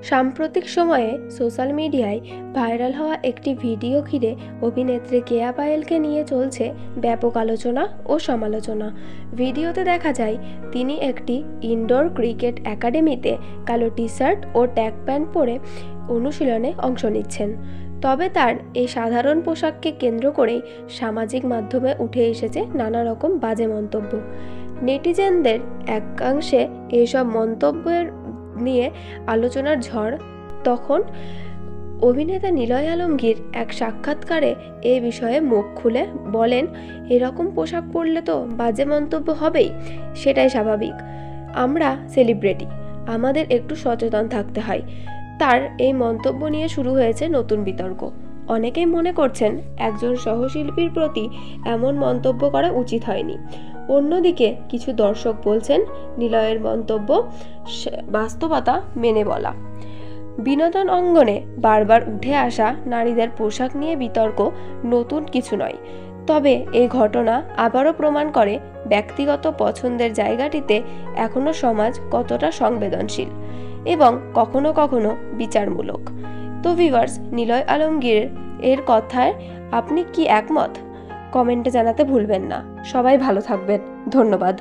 সাম্প্রতিক সময়ে সোশ্যাল মিডিয়ায় ভাইরাল হওয়া একটি ভিডিও ঘিরে অভিনেত্রী কেয়া পায়েলকে নিয়ে চলছে ব্যাপক আলোচনা ও সমালোচনা। ভিডিওতে দেখা যায় তিনি একটি ইনডোর ক্রিকেট একাডেমিতে কালো টি শার্ট ও ট্র্যাক প্যান্ট পরে অনুশীলনে অংশ নিচ্ছেন। তবে তার এই সাধারণ পোশাককে কেন্দ্র করেই সামাজিক মাধ্যমে উঠে এসেছে নানা রকম বাজে মন্তব্য। নেটিজেনদের একাংশে এইসব মন্তব্যের নিয়ে আলোচনার ঝড়। তখন অভিনেতা নিলয় আলমগীর এক সাক্ষাৎকারে এ বিষয়ে মুখ খুলে বলেন, এরকম পোশাক পরলে তো বাজে মন্তব্য হবেই, সেটাই স্বাভাবিক। আমরা সেলিব্রিটি, আমাদের একটু সচেতন থাকতে হয়। তার এই মন্তব্য নিয়ে শুরু হয়েছে নতুন বিতর্ক। অনেকেই মনে করছেন একজন সহশিল্পীর প্রতি এমন মন্তব্য করা উচিত হয়নি। অন্যদিকে কিছু দর্শক বলছেন নিলয়ের মন্তব্য বাস্তবতা মেনে বলা। বিনোদন অঙ্গনে বারবার উঠে আসা নারীদের পোশাক নিয়ে বিতর্ক নতুন কিছু নয়। তবে এই ঘটনা আবারও প্রমাণ করে ব্যক্তিগত পছন্দের জায়গাটিতে এখনও সমাজ কতটা সংবেদনশীল এবং কখনো কখনো বিচারমূলক। তো ভিউয়ার্স, নিলয় আলমগীর এর কথায় আপনি কি একমত? কমেন্টে জানাতে ভুলবেন না। সবাই ভালো থাকবেন। ধন্যবাদ।